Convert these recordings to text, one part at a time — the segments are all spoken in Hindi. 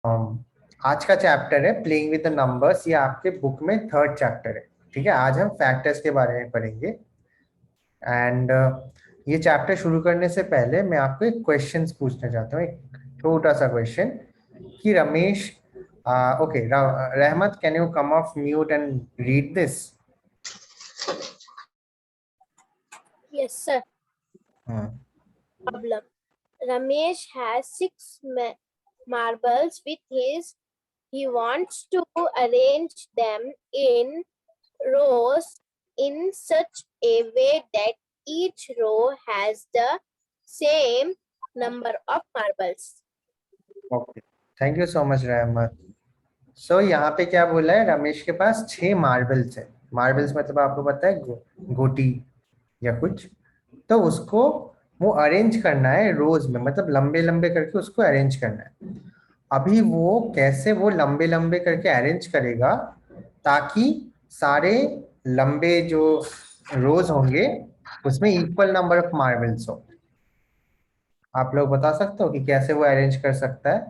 आज का चैप्टर है प्लेइंग विद द नंबर्स। ये आपके बुक में थर्ड चैप्टर है। ठीक है, आज हम फैक्टर्स के बारे में पढ़ेंगे। एंड ये चैप्टर शुरू करने से पहले मैं आपको एक क्वेश्चन पूछना चाहता हूँ, एक छोटा सा क्वेश्चन कि रमेश, ओके रहमत, can you come off mute and read this? Yes, sir. Problem. Ramesh has six marbles with his. He wants to arrange them in rows in such a way that each row has the same number of marbles. Okay, thank you so much रहमत। सो यहाँ पे क्या बोला है, रमेश के पास 6 मार्बल्स है। मार्बल्स मतलब आपको पता है गोटी या कुछ। तो उसको वो अरेंज करना है रोज में, मतलब लंबे लंबे करके उसको अरेंज करना है। अभी वो कैसे वो लंबे लंबे करके अरेंज करेगा ताकि सारे लंबे जो रोज होंगे उसमें इक्वल नंबर ऑफ मार्बल्स हो। आप लोग बता सकते हो कि कैसे वो अरेंज कर सकता है?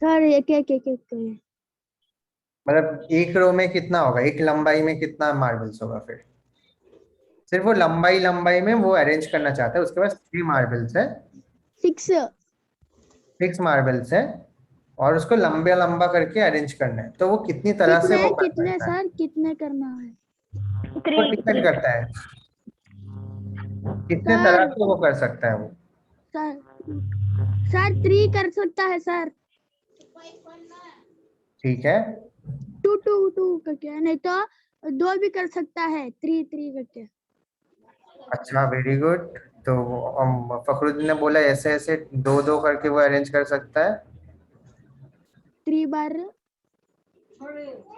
सर एक एक एक एक मतलब एक रो में कितना होगा, एक लंबाई में कितना मार्बल्स होगा? फिर सिर्फ वो लंबाई लंबाई में वो अरेंज करना चाहता है। उसके पास 3 मार्बल्स है, 6 मार्बल्स है, और उसको लंबे लंबा करके अरेंज करना है। तो वो कितनी तरह से वो कर कितने सकता है? सर कितने करना है? वो डिपेंड करता है कितने तरह से वो कर सकता है। वो सर सर 3 कर सकता है सर। ठीक है, 2 2 2 करके, नहीं तो 2 भी कर सकता है, 3 3 करके। अच्छा, वेरी गुड। तो फखरुद्दीन ने बोला ऐसे ऐसे 2 2 करके वो अरेंज कर सकता है। 3 बार,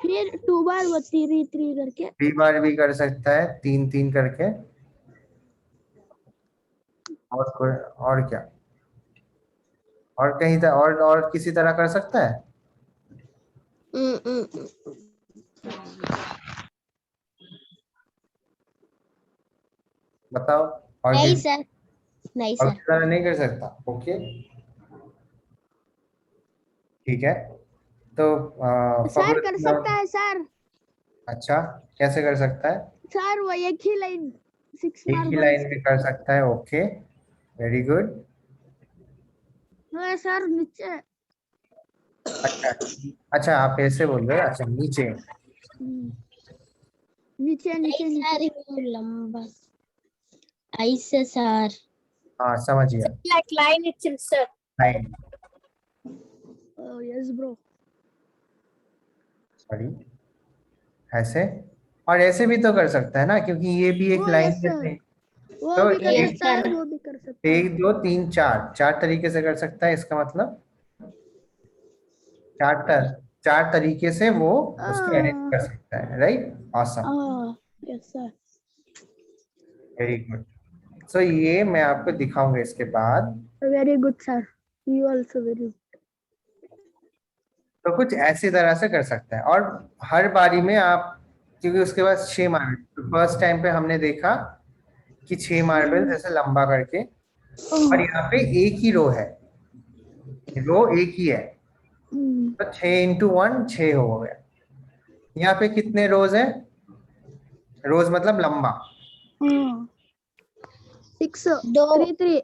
फिर 2 बार वो 3 3 करके। 3 बार भी कर सकता है, 3 3 करके। और क्या, और कहीं और किसी तरह कर सकता है? बताओ। और नहीं किसी सर, नहीं सर। तरह नहीं कर सकता? ओके, ठीक है। तो सर कर फखरुद्दीन, सकता है सर। अच्छा कैसे कर सकता है? सर वो एक ही लाइन 6 एक ही मार्बल। लाइन में कर सकता है। Okay, very good. सर नीचे। अच्छा अच्छा, आप ऐसे बोल रहे हो? अच्छा, नीचे। नीचे नीचे नीचे लंबा ऐसे सर। हाँ, समझ गया। Like line itself, sir. Line, yes bro. Sorry, ऐसे। और ऐसे भी तो कर सकता है ना, क्योंकि ये भी एक लाइन यस में सर, थे। वो तो भी कर Yes, सकता है, sir. वो भी कर सकता है। 1 2 3 4 4 तरीके से कर सकता है। इसका मतलब 4 तरीके से वो उसको अरेंज कर सकता है। Right, awesome, yes sir. Very good. So ये मैं आपको दिखाऊंगा इसके बाद। Very good sir, you also very good. तो कुछ ऐसी तरह से कर सकता है। और हर बारी में आप, क्योंकि उसके पास 6 मार्बल, तो फर्स्ट टाइम पे हमने देखा कि 6 मार्बल जैसे लंबा करके, और यहाँ पे एक ही रो है, रो एक ही है। तो 6 × 1 6 हो गया। यहाँ पे कितने रोज है? रोज मतलब लंबा। 6 दो 3 3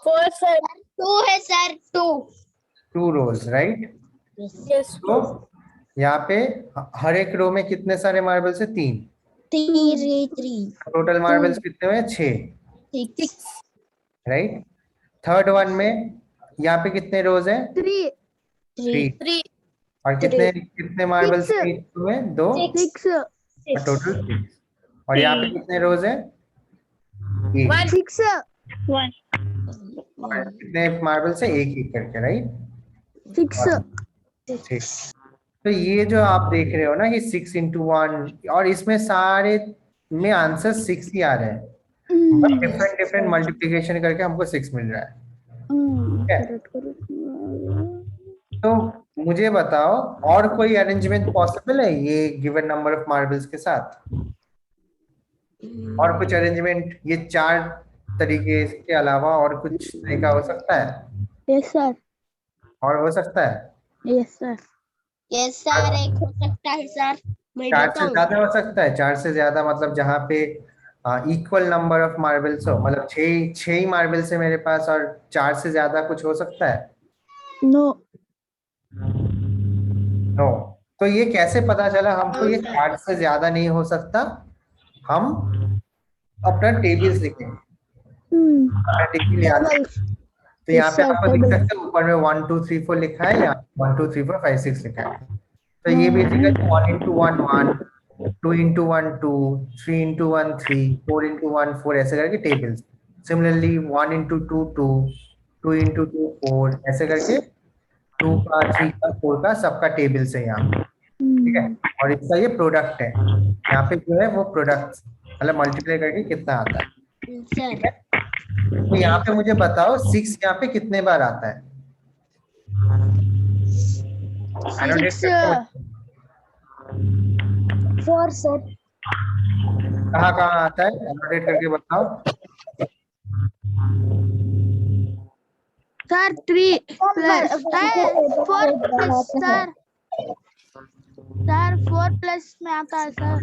4 sir. 2 है सर, 2. 2 रोज, राइट। Yes. तो यहाँ पे हर एक रो में कितने सारे मार्बल्स है? 3। 3 टोटल मार्बल्स कितने हुए? 6, 6. राइट। थर्ड वन में यहाँ पे कितने रोज है? 3 3। 3. और कितने कितने मार्बल्स हुए? 2, 6 और टोटल 6। और यहाँ पे कितने रोज है? 1। 6 1. और कितने मार्बल्स है? एक एक करके, राइट। 6 ठीक। तो ये जो आप देख रहे हो ना कि 6 × 1, और इसमें सारे में आंसर 6 ही आ रहे हैं, बट डिफरेंट डिफरेंट मल्टीप्लिकेशन करके हमको 6 मिल रहा है। ठीक है, तो मुझे बताओ और कोई अरेंजमेंट पॉसिबल है ये गिवन नंबर ऑफ मार्बल्स के साथ? और कुछ अरेंजमेंट? ये 4 तरीके के अलावा और कुछ तरीका हो सकता है? यस सर, और हो सकता है? यस सर, यस सर, एक हो सकता है सर, मैं चार से बताऊं। ज्यादा हो सकता है? चार से ज्यादा मतलब जहाँ पे इक्वल नंबर ऑफ मार्बल्स हो, मतलब छह ही मार्बल्स है मेरे पास और चार से ज्यादा कुछ हो सकता है? नो। नो। तो ये कैसे पता चला हमको नो ये सर। चार से ज्यादा नहीं हो सकता? हम अपना टेबल्स लिखेंगे, अपना टेबल याद है। टेबल्स। तो यहाँ यस पे सर, आपको दिख टेबल। सकता है ऊपर में 1 2 3 4 लिखा है, या 1 2 3 4 5 6 लिखा है। तो ये basically 1 into 1 1, 2 into 1 2, 3 into 1 3, 4 into 1 4 ऐसे करके टेबल्स। सिमिलरली 1 into 2 2, 2 into 2 4 ऐसे करके 2 का 3 का 4 का सबका टेबल्स है यहाँ पे, ठीक है। और इसका ये प्रोडक्ट है, यहाँ पे जो है वो प्रोडक्ट मतलब मल्टीप्लाई करके कितना आता है, ठीक सर है। तो यहाँ पे मुझे बताओ 6 यहाँ पे कितने बार आता है? एनोटेट 6 करके बताओ। 4 सर। कहाँ कहाँ आता है, एनोटेट करके बताओ। Sir 3 plus 4 plus sir, 4 plus में आता है सर।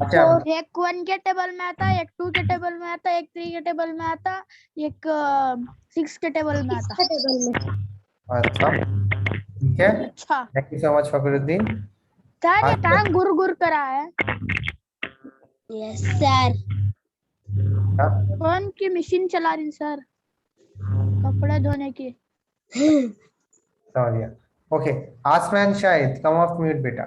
अच्छा। एक 1 के टेबल में आता है, एक 2 के टेबल में आता है, एक 3 के टेबल में आता है, एक 6 के टेबल में आता है। अच्छा, ठीक है। अच्छा thank you so much Fakhruddin. Sir, ये आज काम गुर गुर करा है। Yes sir. कौन की मशीन चला रही सर, कपड़े धोने की? समझ गया। ओके, आसमान शाहिद कम ऑफ म्यूट बेटा।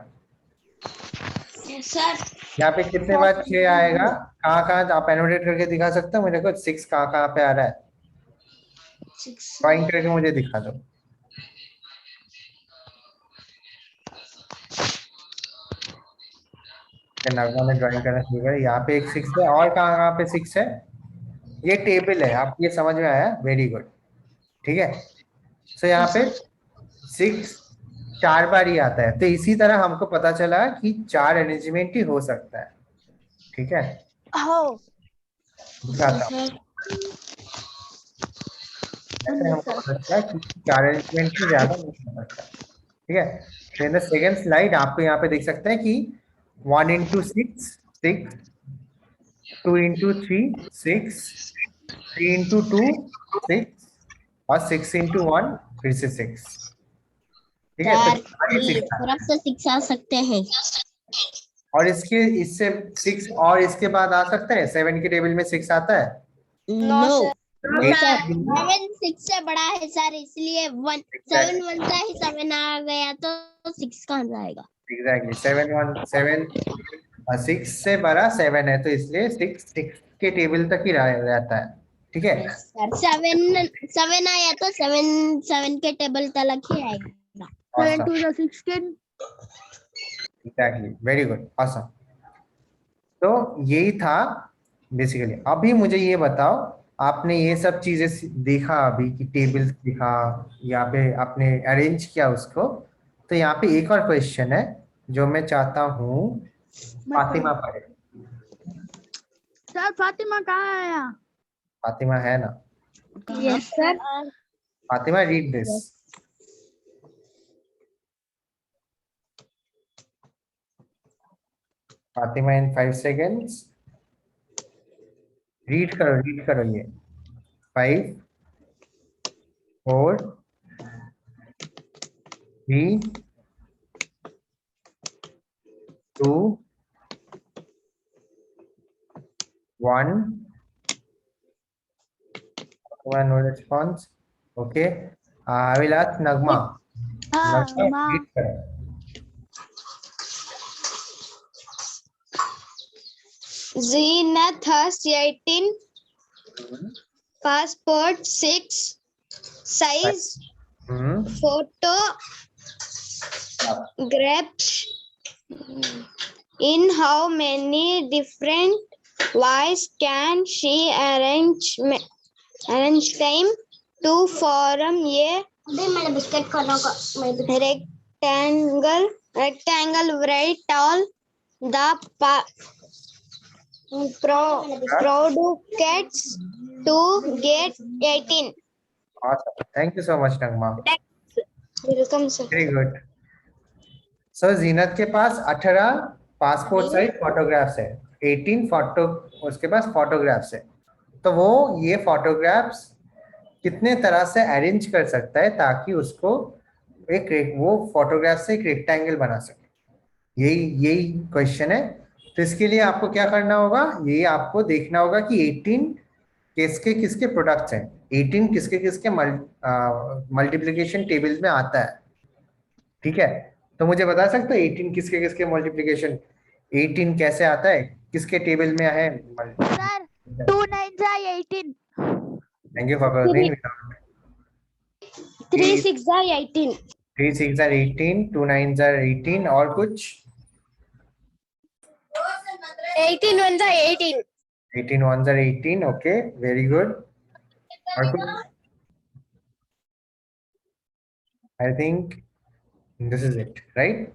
Yes sir. यहाँ पे कितने बार 6 आएगा? कहाँ कहाँ आप एनोटेट करके दिखा सकते हो मेरे को? 6 कहाँ कहाँ पे आ रहा है? 6 ड्राइंग करके मुझे दिखा दो। नगमा ने ड्राइंग करना शुरू कर, यहाँ पे एक 6 है, और कहाँ कहाँ पे 6 है? ये टेबल है, आप ये समझ में आया? वेरी गुड, ठीक है। सो यहाँ पे 6 4 बार ही आता है, तो इसी तरह हमको पता चला कि 4 अरेंजमेंट ही हो सकता है, ठीक है। हो दिखाता हूँ, ऐसे हमको पता चला कि 4 अरेंजमेंट से ज्यादा नहीं हो सकता, ठीक है। तो इन द सेकंड स्लाइड आपको यहाँ पे देख सकते हैं कि 1 into 6 6, 2 into 3 6, 3 into 2 6, और 6 into 1 फिर से 6, ठीक है। तो सर, 6 तरफ से 6 आ सकते हैं। और इसके इससे 6 और इसके बाद आ सकते हैं, 7 के टेबल में 6 आता है, नो सर। नो 8 सर, के टेबल में 7 6 से बड़ा है सर, इसलिए 1 7 1 सा ही 7 आ गया तो 6 कहाँ जाएगा? एग्जैक्टली 7 1 7, 6 से बड़ा 7 है, तो इसलिए 6 के टेबल तक ही रहता है, ठीक है। यस सर, 7 आया तो 7 के टेबल तक ही आएगा। 7 to the 16। Exactly, very good, awesome. तो यही था बेसिकली। अभी मुझे ये बताओ, आपने ये सब चीजें देखा अभी कि टेबल्स देखा, यहाँ पे आपने अरेंज किया उसको, तो यहाँ पे एक और क्वेश्चन है जो मैं चाहता हूँ फातिमा पढ़े। सर फातिमा कहाँ है यहाँ? फातिमा है ना? Yes sir. Fatima, read this. Fatima in 5 seconds read करो ये। 5 4 3 2 1। no response, okay. I will ask Nagma. हाँ Nagma, माँ। read करो। Zenith has 18, passport 6, size photo grabs. In how many different ways can she arrange time to form a rectangle right all the Proud cats to get 18. Awesome. Thank you so much, Nagma. Welcome, sir. Very good. So जीनत के पास 18 पासपोर्ट साइज फोटोग्राफ्स है, 18 फोटो उसके पास फोटोग्राफ्स है। तो वो ये फोटोग्राफ्स कितने तरह से अरेंज कर सकता है ताकि उसको वो फोटोग्राफ से एक रेक्टेंगल बना सके। यही यही क्वेश्चन है। तो इसके लिए आपको क्या करना होगा, ये आपको देखना होगा कि 18 किसके किसके प्रोडक्ट्स हैं, 18 किसके किसके मल्टीप्लिकेशन टेबल में आता है। ठीक है, तो मुझे बता सकते हो 18 किसके किसके मल्टीप्लिकेशन 18 कैसे आता है, किसके टेबल में है? Sir 2 9s are 18. Thank you for 3 6 are 18. 3 6 are 18, 2 9s are 18 और कुछ 18 ones are 18. 18 ones are 18. Okay, very good. और कुछ? I think this is it, right.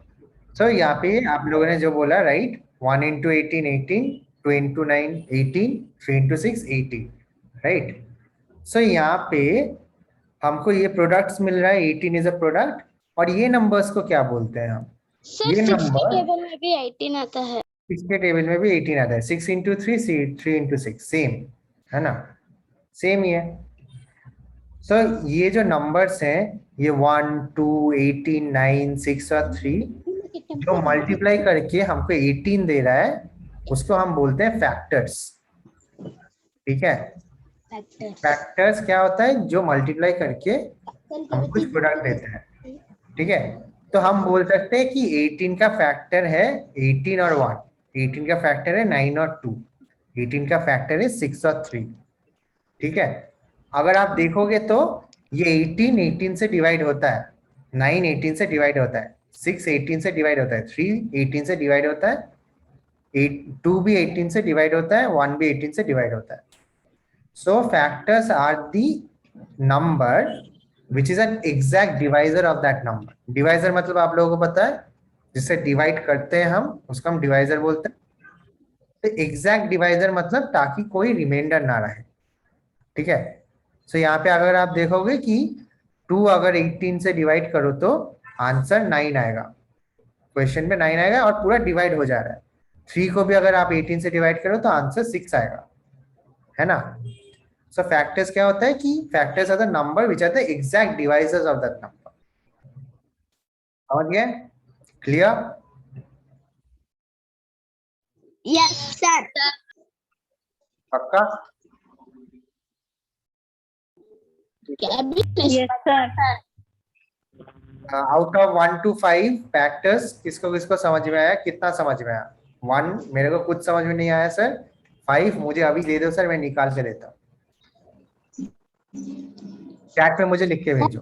So यहाँ पे आप लोगों ने जो बोला, right, 1 into 18 18, 2 into 9 18, 3 into 6 18, right. So यहाँ पे हमको ये प्रोडक्ट्स मिल रहा है, 18 इज अ प्रोडक्ट। और ये नंबर्स को क्या बोलते हैं हम? सर ये 6 के नंबर टेबल में भी 18 आता है। 6 के टेबल में भी 18 आता है। 6 into 3 3 into 6, सेम है ना, सेम ही है। सो ये जो नंबर्स हैं, ये 1 2 18 9 6 और 3 जो मल्टीप्लाई करके हमको 18 दे रहा है, उसको हम बोलते हैं फैक्टर्स। ठीक है, फैक्टर्स क्या होता है? जो मल्टीप्लाई करके हम कुछ प्रोडक्ट देते हैं। ठीक है, तो हम बोल सकते हैं कि 18 का फैक्टर है 18 और 1, 18 का फैक्टर है 9 और 2, 18 का फैक्टर है 6 और 3। ठीक है, अगर आप देखोगे तो ये 18 18 से डिवाइड होता है, 9 18 से डिवाइड होता है, 6 18 से डिवाइड होता है, 3 18 से डिवाइड होता है, 2 भी 18 से डिवाइड होता है, 1 भी 18 से डिवाइड होता है। So factors are the number which is an exact divisor of that number. Divisor मतलब आप लोगों को पता है, जिससे डिवाइड करते हैं हम, उसको हम डिवाइजर बोलते हैं। तो एग्जैक्ट डिवाइजर मतलब ताकि कोई रिमाइंडर ना रहे। ठीक है, सो यहाँ पे अगर आप देखोगे कि 2 अगर 18 से डिवाइड करो तो आंसर 9 आएगा, क्वेश्चन में 9 आएगा और पूरा डिवाइड हो जा रहा है। 3 को भी अगर आप 18 से डिवाइड करो तो आंसर 6 आएगा, है ना। सो फैक्टर्स क्या होता है कि factors are the number which are the exact divisors of that number. समझ गए? क्लियर? Yes sir. पक्का? Yes sir. Out of 1 to 5 factors किसको किसको समझ में आया, कितना समझ में आया? 1 मेरे को कुछ समझ में नहीं आया सर, 5 मुझे अभी दे दो सर, मैं निकाल के देता हूँ। चैट पे मुझे लिख के भेजो।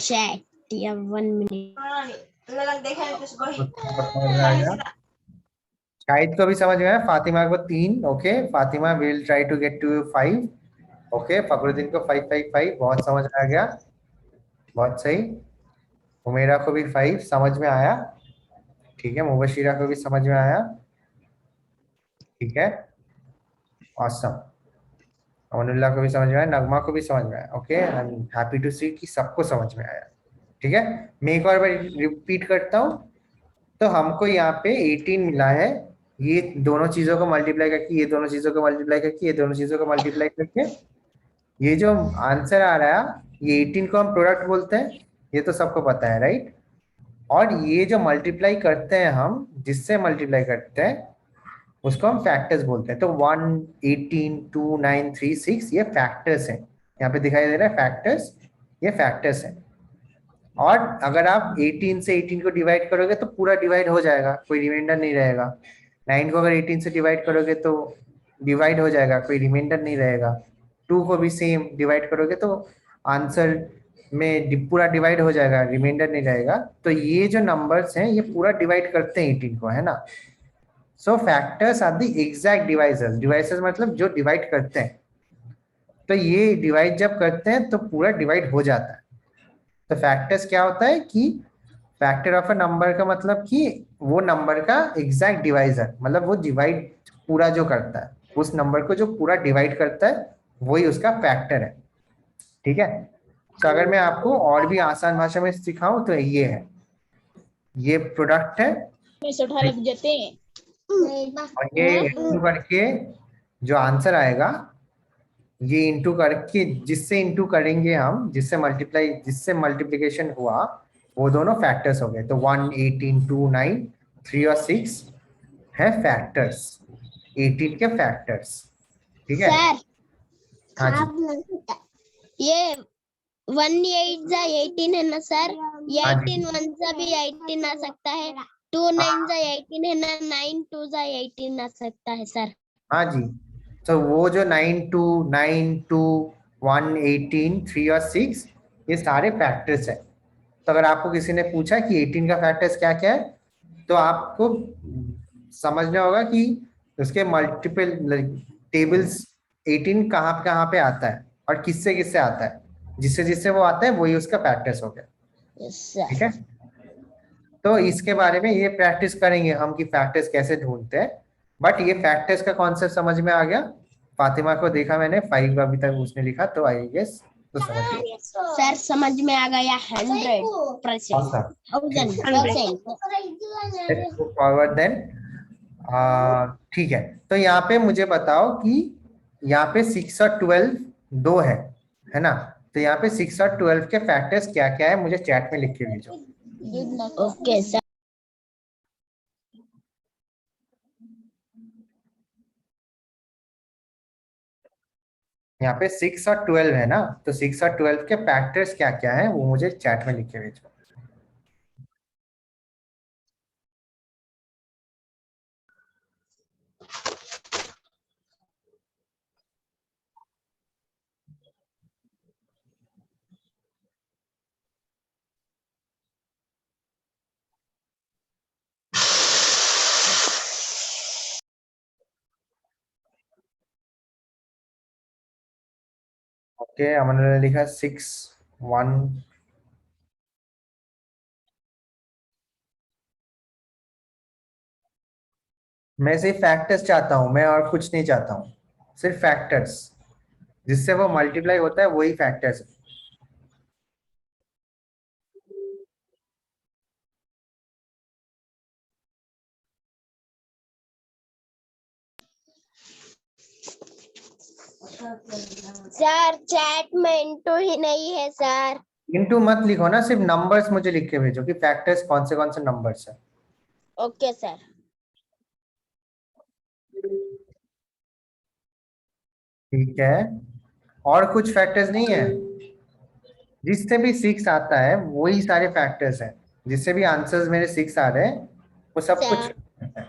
चैट या 1 मिनट। शाहिद को भी समझ में आया, फातिमा को 3। Okay, Fatima will try to get to 5। Okay, Fakhruddin को 5 5 5 बहुत समझ में आ गया, बहुत सही। उमेरा को भी 5 समझ में आया। ठीक है, मुबशिरा को भी समझ में आया। ठीक है, ऑसम। अमनुल्लाह को भी समझ में आया, नगमा को भी समझ में आया। Okay, I am happy to see कि सबको समझ में आया। ठीक है, मैं एक और बार रिपीट करता हूँ। तो हमको यहाँ पे 18 मिला है, ये दोनों चीजों को मल्टीप्लाई करके, ये दोनों चीजों को मल्टीप्लाई करके, ये दोनों चीजों को मल्टीप्लाई करके ये जो आंसर आ रहा है, ये 18 को हम प्रोडक्ट बोलते हैं, ये तो सबको पता है, राइट। और ये जो मल्टीप्लाई करते हैं हम, जिससे मल्टीप्लाई करते हैं उसको हम फैक्टर्स बोलते हैं। तो 1 18 2 9 3 6 ये फैक्टर्स हैं, यहाँ पे दिखाई दे रहा है फैक्टर्स, ये फैक्टर्स हैं। और अगर आप 18 से 18 को डिवाइड करोगे तो पूरा डिवाइड हो जाएगा, कोई रिमाइंडर नहीं रहेगा। 9 को अगर 18 से डिवाइड करोगे तो डिवाइड हो जाएगा, कोई रिमाइंडर नहीं रहेगा। 2 को भी सेम डिवाइड करोगे तो आंसर में पूरा डिवाइड हो जाएगा, रिमाइंडर नहीं रहेगा। तो ये जो नंबर्स हैं ये पूरा डिवाइड करते हैं 18 को, है ना। So factors are the exact divisors. Divisors मतलब जो डिवाइड करते हैं। तो ये डिवाइड जब करते हैं तो पूरा डिवाइड हो जाता है। तो फैक्टर्स क्या होता है कि फैक्टर ऑफ अ नंबर का मतलब कि वो नंबर का एग्जैक्ट डिवाइजर, मतलब वो डिवाइड पूरा जो करता है, उस नंबर को जो पूरा डिवाइड करता है वही उसका फैक्टर है। ठीक है, तो अगर मैं आपको और भी आसान भाषा में सिखाऊं तो ये है, ये प्रोडक्ट है लग जाते हैं। और ये इंटू करके जो आंसर आएगा, ये इंटू करके जिससे इंटू करेंगे हम, जिससे मल्टीप्लिकेशन हुआ, वो दोनों फैक्टर्स हो गए। तो 1, 18, 2, 9, 3 और 6 है फैक्टर्स, 18 के फैक्टर्स। ठीक है, सर हाँ जी, ये 1 8 जा 18 है ना सर, ये हाँ जी, 18 1 जा भी 18 आ सकता है, 2 9 जा 18 है ना, 9 2 जा 18 आ सकता है सर। हाँ जी। तो वो जो 9, 2, 9, 2, 1, 18, 3 और 6, ये सारे फैक्टर्स हैं। तो अगर आपको किसी ने पूछा कि 18 का फैक्टर्स क्या क्या है, तो आपको समझना होगा कि उसके मल्टीपल टेबल्स 18 कहाँ कहाँ पे आता है और किससे किससे आता है, जिससे जिससे वो आता है वही उसका फैक्टर्स हो गया। ठीक है, तो इसके बारे में ये प्रैक्टिस करेंगे हम कि फैक्टर्स कैसे ढूंढते हैं। बट ये फैक्टर्स का कॉन्सेप्ट समझ में आ गया। फातिमा को देखा मैंने 5 अभी तक उसने लिखा, तो आई गेस तो समझ गया। सर समझ में आ गया 100%। Awesome. 1000%। Let's go forward then. ठीक है, तो यहाँ पे मुझे बताओ कि यहाँ पे 6 और 12 दो है ना? तो यहाँ पे 6 और 12 के फैक्टर्स क्या क्या है, मुझे चैट में लिख के भेजो। Okay sir. यहाँ पे 6 और 12 है ना, तो 6 और 12 के फैक्टर्स क्या क्या है वो मुझे चैट में लिख के भेजो। ओके, अमन ने लिखा 6, 1। मैं सिर्फ फैक्टर्स चाहता हूँ, मैं और कुछ नहीं चाहता हूँ, सिर्फ फैक्टर्स, जिससे वो मल्टीप्लाई होता है वही फैक्टर्स। सर चैट में इंटू ही नहीं है सर। इनटू मत लिखो ना, सिर्फ नंबर्स मुझे लिख के भेजो कि फैक्टर्स कौन से नंबर्स है। Okay sir. ठीक है, और कुछ फैक्टर्स नहीं है? जिससे भी 6 आता है वही सारे फैक्टर्स हैं, जिससे भी आंसर्स मेरे 6 आ रहे हैं वो सब कुछ है।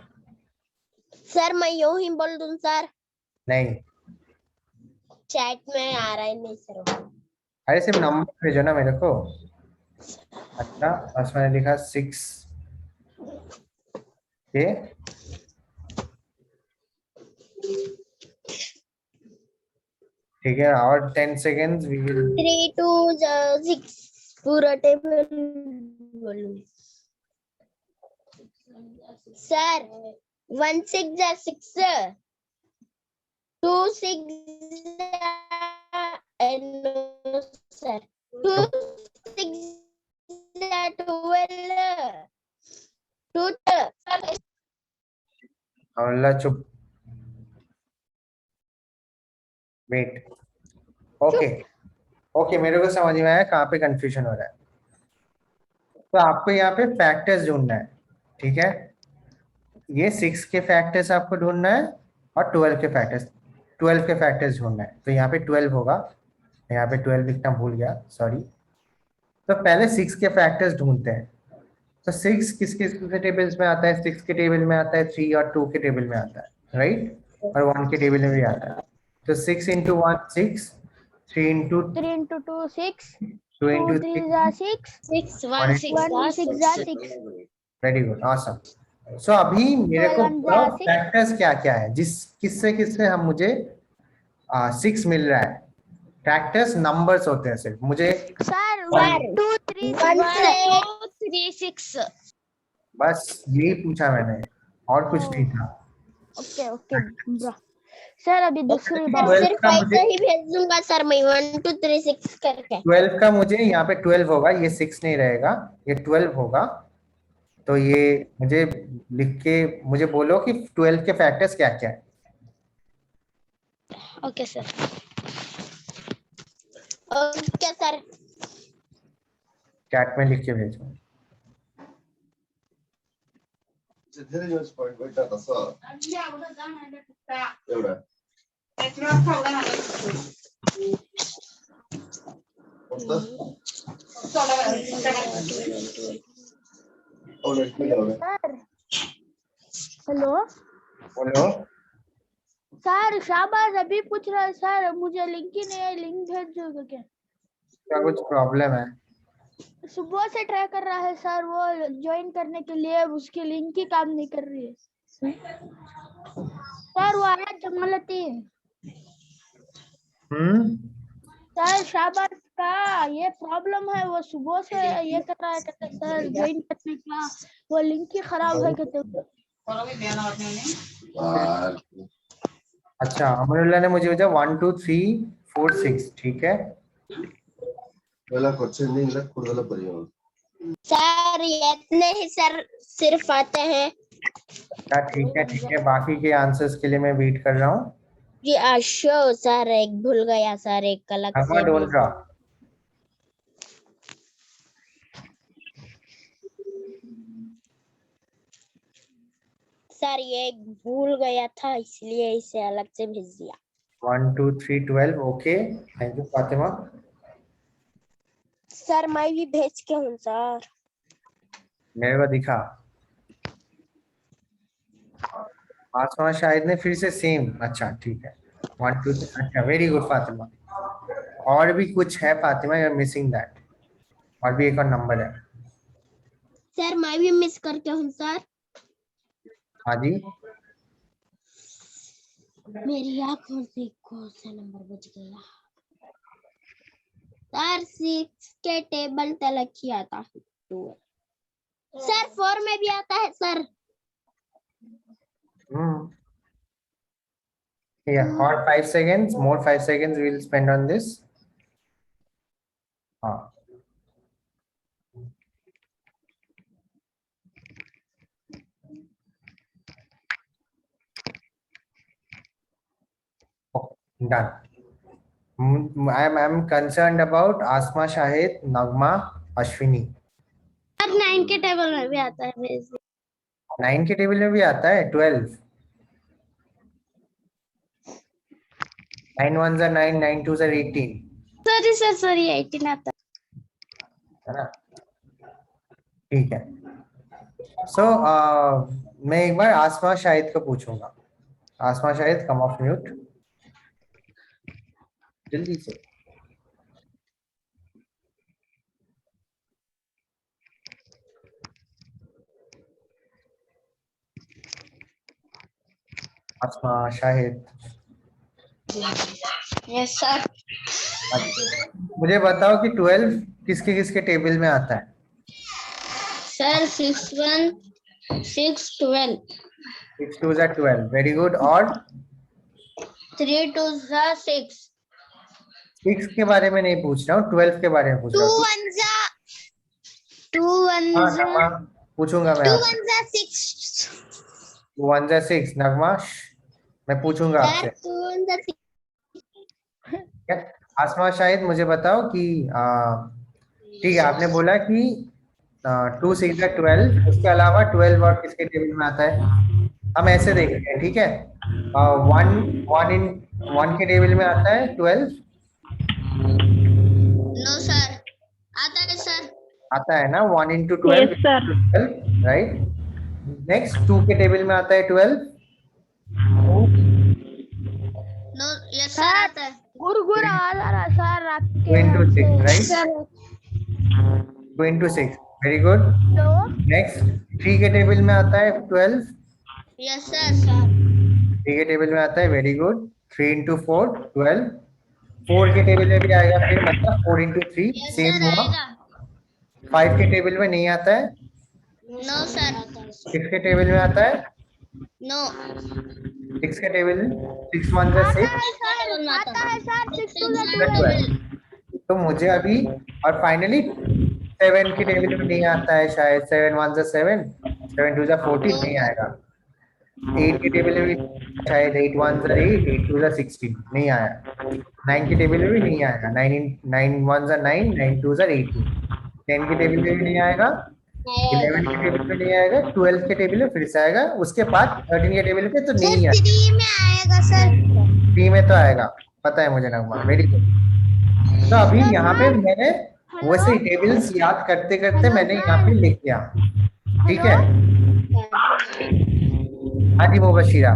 सर मैं यूं ही बोल दूं सर, नहीं, चैट में आ रहा है नहीं सर। अरे सिर्फ नंबर भेजो ना मेरे को। अच्छा, बस मैंने लिखा 6 के ठीक है, और 10 सेकेंड्स वी विल। 3 2 6 पूरा टेबल बोलूं सर। 1 6 जा 6, 2 6 नो सर, 2 6 जा 12, 2 अल्लाह चुप, वेट। ओके, ओके, मेरे को समझ में आया कहाँ पे कंफ्यूजन हो रहा है। तो आपको यहाँ पे फैक्टर्स ढूंढना है। ठीक है, ये 6 के फैक्टर्स आपको ढूंढना है और 12 के फैक्टर्स ढूंढना है। तो यहाँ पे 12 होगा, यहाँ पे 12 लिखना भूल गया, सॉरी। तो पहले 6 के फैक्टर्स ढूंढते हैं। तो 6 किस किस के टेबल्स में आता है? 6 के टेबल में आता है, 3 और 2 के टेबल में आता है, राइट, और 1 के टेबल में भी आता है। तो 6 इंटू 1 6, 3 इंटू 3 into 2 6, 2 2 इंटू 3 3, 6, 6 1 6 जा 6, वेरी गुड, ऑसम। सो अभी मेरे को 12 जा बताओ 6 फैक्टर्स क्या क्या है, किससे किससे हम मुझे 6 मिल रहा है। फैक्टर्स नंबर्स होते हैं सिर्फ, मुझे सर 1 2 3 6 1 से 3 6 बस यही पूछा मैंने, और कुछ नहीं था। Okay okay bro. सर अभी दूसरी बात। 12 सिर्फ का ऐसे मुझे ही भेज दूंगा सर मैं 1 2 3 6 करके। 12 का मुझे यहाँ पे 12 होगा, ये 6 नहीं रहेगा, ये 12 होगा। तो ये मुझे लिख के मुझे बोलो कि 12 के फैक्टर्स क्या क्या है। Okay sir. Okay sir. Chat में लिख के भेजो। पॉइंट भेटला तसं एवढं सर हेलो बोलो। सर, शाबाश अभी पूछ रहा है सर, मुझे लिंक ही नहीं है, लिंक भेज दोगे क्या? क्या कुछ प्रॉब्लम है? सुबह से ट्राई कर रहा है सर, वो ज्वाइन करने के लिए उसकी लिंक ही काम नहीं कर रही है सर, वो आया जमालती है सर। शाबाश का ये प्रॉब्लम है, वो सुबह से ये कर रहा है, कहते सर ज्वाइन करने का, वो लिंक ही खराब है कहते। अच्छा, अमरुल्लाह ने मुझे भेजा 1 2 3 4 6, ठीक है। पहिला क्वेश्चन नहीं लग खुद वाला परिवार सर ये इतने ही सर सिर्फ आते हैं। अच्छा ठीक है ठीक है, बाकी के आंसर्स के लिए मैं वेट कर रहा हूँ। जी आशो सर, एक भूल गया सर, एक अलग नगमा से डोल रहा। सर ये एक भूल गया था इसलिए इसे अलग से भेज दिया। 1 2 3 12, okay, thank you Fatima. Sir मैं भी भेज के हूँ सर। मेरे को दिखा। आसमा शाहिद ने फिर से सेम, अच्छा ठीक है 1 2 3, अच्छा वेरी गुड फातिमा। और भी कुछ है Fatima, you are missing that, और भी एक और नंबर है। सर मैं भी मिस करके हूँ सर। हाँ जी, मेरी आंखों से कौन सा नंबर बच गया सर? 6 के टेबल तलक ही आता है सर, 4 में भी आता है sir. yeah, or 5 seconds, more 5 seconds we will spend on this. हाँ, done. I'm concerned about Asma Shahid, Nagma, Ashwini. Sir 9 के टेबल में भी आता है भेज दीजिए। 9 के टेबल में भी आता है 12। 9 1s are 9, 9 2s are 18, sir sorry 18 आता है ना? ठीक है। सो मैं एक बार आसमा शाहिद को पूछूंगा। आसमा शाहिद, कम ऑफ म्यूट जल्दी से। आसमा शाहिद, है। Yes sir. मुझे बताओ कि 12 किसके किसके टेबल में आता है? Sir 6 1 6 12 6 2s are 12, very good. और 3 2 6 6 के बारे में नहीं पूछ रहा हूँ, 12 के बारे में पूछ 2 रहा हूँ। 1 2 हाँ 1 नगमा, पूछूंगा मैं 2 आपसे। 1 6 1 जा 6, नगमा मैं पूछूंगा आपसे। सर 2 1 6 ठीक है, आसमा शाहिद मुझे बताओ कि ठीक है, आपने बोला कि 2 6 जा 12, उसके अलावा 12 और किसके टेबल में आता है? हम ऐसे देखते हैं, ठीक है। 1 के टेबल में आता है 12, नो सर आता है सर। आता है ना? 1 into 12 Yes, sir. 12, right. Next 2 के टेबल में आता है 12। नो यस सर आता है। गुरगुर आवाज आ रहा है सर आपके 2 into 6, यहाँ राइट। से। 2 into 6, very good. Hello next 3 के टेबल में आता है 12। यस सर सर 3 के टेबल में आता है, वेरी गुड। 3 into 4 12। 4 के टेबल में भी आएगा फिर, मतलब 4 into 3 यस सेम सर हुआ। आएगा। 5 के टेबल में नहीं आता है। नो सर, किसके टेबल में आता है? नो 6 के टेबल में 6 1 जा 6 आता है सर 6 to the 12। 12। तो मुझे अभी और फाइनली 7 की टेबल में नहीं आता है शायद। 7 1 जा 7 7 2 जा 14 नहीं आएगा। 8 की टेबल में भी शायद 8 1 जा 8 8 2 जा 16 नहीं आया। 9 की टेबल में भी नहीं आएगा। 9 1 जा 9 9 2 जा 18। 10 की टेबल में भी नहीं आएगा। 11 के टेबल पे नहीं आएगा। 12 के टेबल में फिर से आएगा। उसके बाद 13 के टेबल पे तो सर नहीं आएगा। 3 में आएगा सर। 3 में तो आएगा, पता है मुझे नगमा, वेरी गुड। तो अभी यहाँ पे मैंने वैसे टेबल्स याद करते करते मैंने यहाँ पे लिख दिया, ठीक है? हाँ जी मुबशिरा,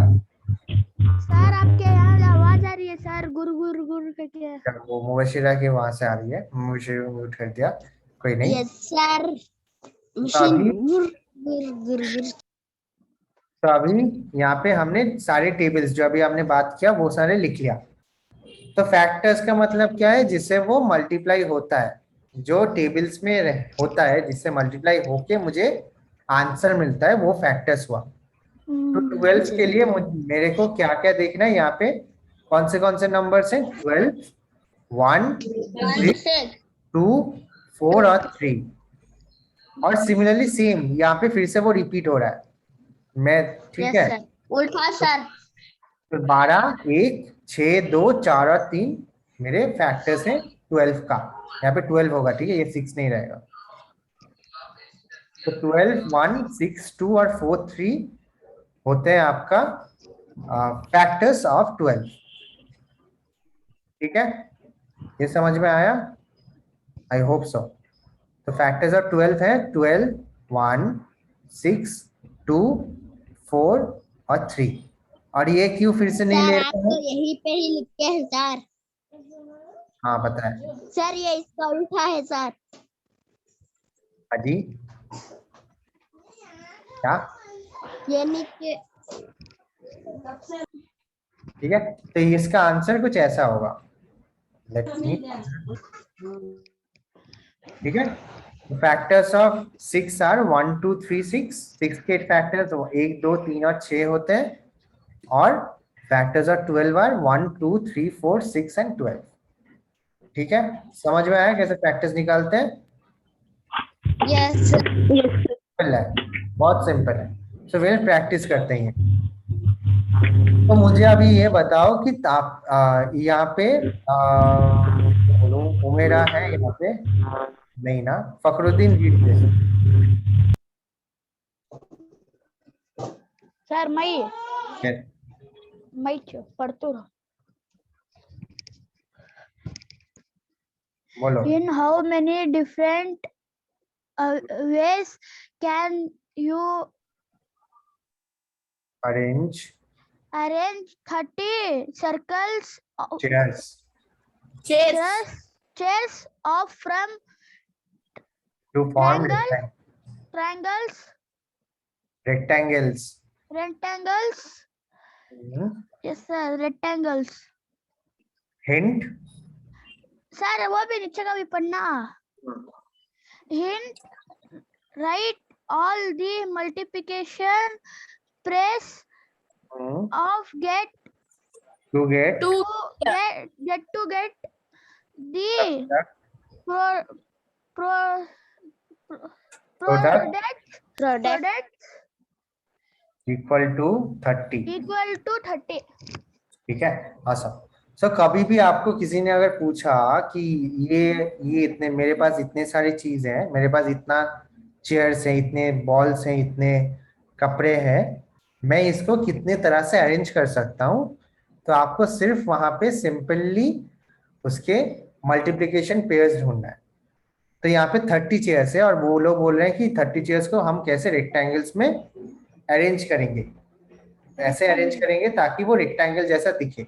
सर आपके यहाँ आवाज आ रही है सर, गुर गुर गुर करके। वो मुबशिरा के वहां से आ रही है, मुबशिरा म्यूट कर दिया, कोई नहीं। यस सर, तो मशीन अभी गुर गुर गुर गुर। तो अभी यहाँ पे हमने सारे टेबल्स जो अभी हमने बात किया वो सारे लिख लिया। तो फैक्टर्स का मतलब क्या है? जिससे वो मल्टीप्लाई होता है, जो टेबल्स में होता है जिससे मल्टीप्लाई होके मुझे आंसर मिलता है, वो फैक्टर्स हुआ। तो 12 के लिए मेरे को क्या क्या देखना है यहाँ पे? कौन से नंबर्स हैं? 12 1 6 2 4 और 3। और सिमिलरली सेम यहाँ पे फिर से वो रिपीट हो रहा है। मैं ठीक है, उल्टा सर। तो 12 1 6 2 4 और 3 मेरे फैक्टर्स हैं 12 का। यहाँ पे 12 होगा, ठीक है, ये 6 नहीं रहेगा। तो 12 1 6 2 और 4 3 होते हैं आपका फैक्टर्स ऑफ 12, ठीक है? ये समझ में आया? I hope so. तो फैक्टर्स ऑफ 12 है 12 1 6 2 4 और 3। और ये क्यों फिर से नहीं सर ले आप रहे तो हैं? यहीं पे ही लिखते हैं सर। हाँ बताए सर ये इसका उल्टा है सर। अजी, क्या? ये नीचे। ठीक है, तो इसका आंसर कुछ ऐसा होगा। लेट मी, ठीक है? Factors of 6 are 1 2 3 6। 6 के फैक्टर्स 1 2 3 और 6 होते हैं। और फैक्टर्स ऑफ 12 आर 1 2 3 4 6 एंड 12। ठीक है, समझ में आया कैसे फैक्टर्स निकालते हैं? यस सिंपल है, बहुत सिंपल है। सो वेल प्रैक्टिस करते हैं। तो मुझे अभी ये बताओ कि आप यहाँ पे बोलो उमेरा है यहाँ पे नहीं ना? Fakhruddin read this. Sir Yes. पढ़तो रहो। बोलो। In how many different ways can you arrange 30 circles of chairs chairs of from to form triangles? rectangles? Yes sir, rectangles. Hint. Sir वो भी नीचे का भी पढ़ना। Hint, write all the multiplication press of get to get the product equal to 30। equal to 30। ठीक है, awesome। सो कभी भी आपको किसी ने अगर पूछा कि ये इतने, मेरे पास इतने सारी चीज हैं, मेरे पास इतना चेयर्स हैं, इतने बॉल्स हैं, इतने कपड़े हैं, मैं इसको कितने तरह से अरेंज कर सकता हूँ, तो आपको सिर्फ वहां पे सिंपली उसके मल्टीप्लिकेशन पेयर्स ढूंढना है। तो यहाँ पे 30 चेयर्स है और वो लोग बोल रहे हैं कि 30 चेयर्स को हम कैसे रेक्टेंगल्स में अरेंज करेंगे, ऐसे अरेंज करेंगे ताकि वो रेक्टेंगल जैसा दिखे।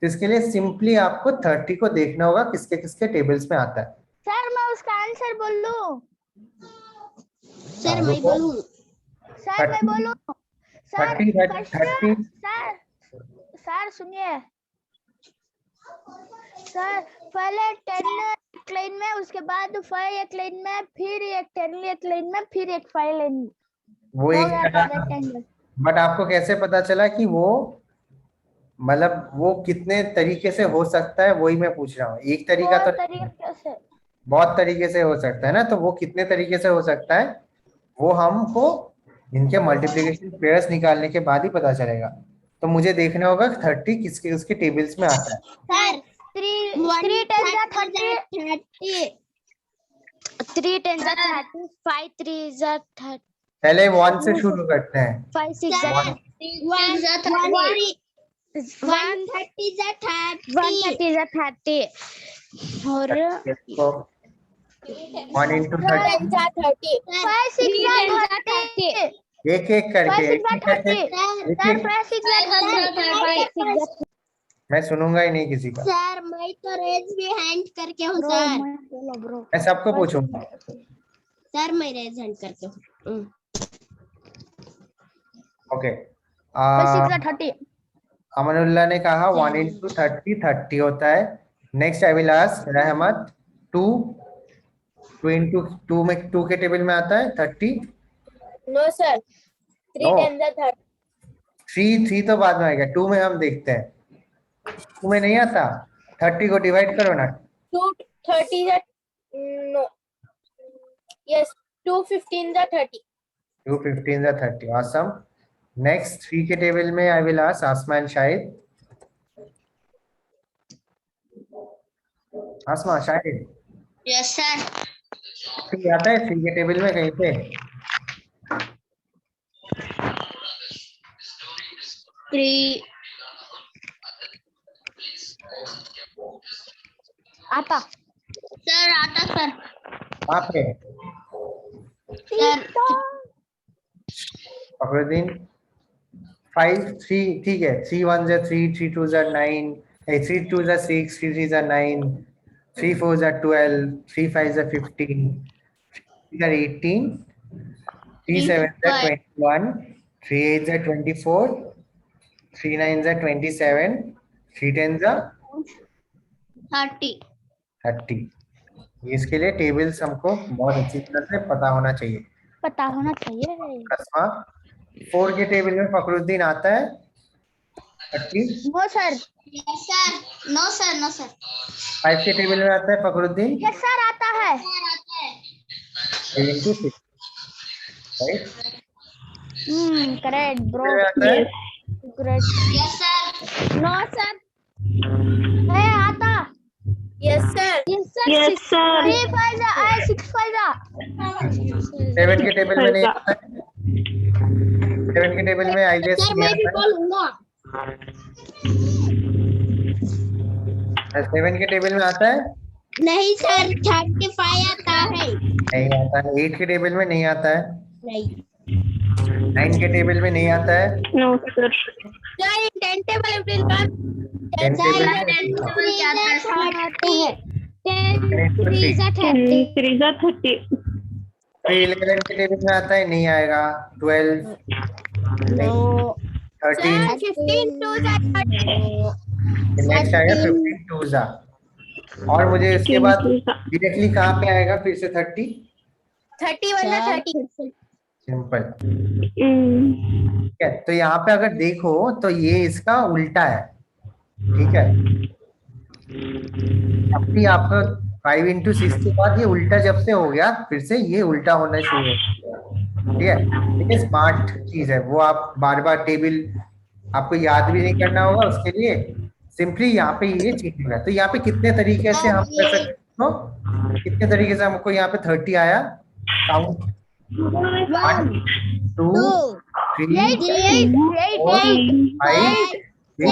तो इसके लिए सिंपली आपको 30 को देखना होगा किसके किसके टेबल्स में आता है। सर मैं उसका आंसर बोलूं? सर मैं बोलूं? सर मैं बोलूं? सर 30 सर सुनिए सर, पहले 10 एक लाइन में, उसके बाद 5 एक लाइन में, फिर एक 10 एक लाइन में, फिर एक 5 लाइन में, वो हो एक गया था रेक्टेंगल। बट आपको कैसे पता चला कि वो मतलब वो कितने तरीके से हो सकता है, वही मैं पूछ रहा हूँ। एक तरीका तो बहुत तरीके से। बहुत तरीके से हो सकता है ना, तो वो कितने तरीके से हो सकता है वो हमको इनके मल्टीप्लिकेशन पेयर्स निकालने के बाद ही पता चलेगा। तो मुझे देखना होगा 30 किसके उसके टेबल्स में आता है। सर 3 10 जा 30, 30 3 10 जा 30, 5 3 जा 30, पहले 1 से शुरू करते हैं। 5 6 जा 1 जा 30 130 जा 30 130 जा 30 और 1 into 30 जा 30 5 6 जा 30, एक एक करके 5 6 एक जा एक करके 30, सर 5 6 जा 30, मैं सुनूंगा ही नहीं किसी का, सर मैं तो रेज भी हैंड करके हूँ ब्रो सर। बोलो ब्रो। मैं सबको पूछूंगा। सर मैं रेज हैंड करके हूँ। ओके 5 6 जा 30, अमनुल्लाह ने कहा 1 into 30 30 होता है। नेक्स्ट आई विल आस्क रहमत 2 into 2 में 2 के टेबल में आता है 30। No sir 3 No. 10 जा 30 3 तो बाद में आएगा, 2 में हम देखते हैं। 2 में नहीं आता, 30 को डिवाइड करो ना। 2 30 जा नो यस 2 15 जा 30 2 15 जा 30 awesome। नेक्स्ट 3 के टेबल में आई विल आस्क आसमान शाहिद। आसमान शाहिद यस सर। 3 आता है 3 के टेबल में कहीं पे? आता सर आता सर। वहाँ पे सर फखरुद्दीन 5 3 ठीक है। 3 1 जा 3 3 2 जा 9 3 2 जा 6 3 3 जा 9 3 4 जा 12 3 5 जा 15 3 जा 18 3 7 जा 21 3 8 जा 24 3 9 जा 27 3 10 जा 30 30। इसके लिए टेबल्स हमको बहुत अच्छी तरह से पता होना चाहिए। पता होना चाहिए। कस्मा 4 के टेबल में फखरुद्दीन आता है 30। No sir. Yes sir. No sir no sir. 5 के टेबल में आता है फखरुद्दीन यस सर आता है। सर आता है। 3 into 6 राइट। Correct bro. आता है great. Yes sir. No sir. है आता। Yes sir yes sir. 3 5 जा 6 5 जा 7 के टेबल में नहीं आता है। 7 के टेबल में आई गेस सर नहीं मैं भी आता बोलूंगा। है। 7 के टेबल में आता है नहीं सर 35 आता है। नहीं आता है। 8 के टेबल में नहीं आता है। नहीं 9 के टेबल में नहीं आता है। Sir in 10 table will come 10 sir table ये में 10 टेबल क्या आता है? 10 3 जा 30। 11 के टेबल में आता है नहीं आएगा। 12 नो 13 सर 15 2 जा 30 नेक्स्ट आएगा 15 2 जा। और मुझे इसके बाद डायरेक्टली कहाँ पे आएगा फिर से 30? 31 जा 30 सिंपल। ठीक है, तो यहाँ पे अगर देखो तो ये इसका उल्टा है। ठीक है, अभी आपका 5 into 6 के बाद ये उल्टा जब से हो गया फिर से ये उल्टा होना शुरू हो गया। ठीक है, ये स्मार्ट चीज है, वो आप बार बार टेबल आपको याद भी नहीं करना होगा। उसके लिए सिंपली यहाँ पे ये चेंज होगा। तो यहाँ पे कितने तरीके से हम कर सकते हो, कितने तरीके से हमको यहाँ पे 30 आया? काउंट 1 2 3 4 5 6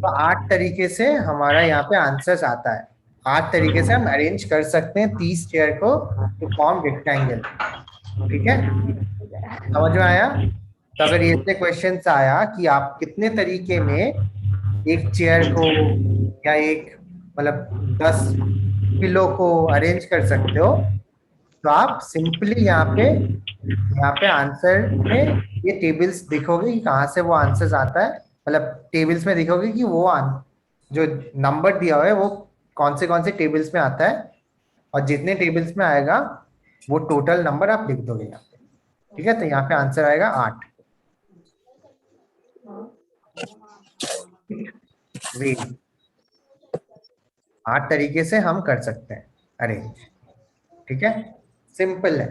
तो 8 तरीके से हमारा यहाँ पे आंसर्स आता है। 8 तरीके से हम अरेंज कर सकते हैं 30 चेयर को टू फॉर्म रेक्टेंगल। ठीक है, समझ में आया? तो अगर ये से क्वेश्चन आया कि आप कितने तरीके में एक चेयर को या एक मतलब 10 किलो को अरेंज कर सकते हो, तो आप सिंपली यहाँ पे आंसर में ये टेबल्स दिखोगे कि कहाँ से वो आंसर्स आता है, मतलब टेबल्स में दिखोगे कि वो जो नंबर दिया हुआ है वो कौन से टेबल्स में आता है, और जितने टेबल्स में आएगा वो टोटल नंबर आप लिख दोगे यहाँ पे। ठीक है, तो यहाँ पे आंसर आएगा 8। वेट, 8 तरीके से हम कर सकते हैं अरेंज। ठीक है, सिंपल है,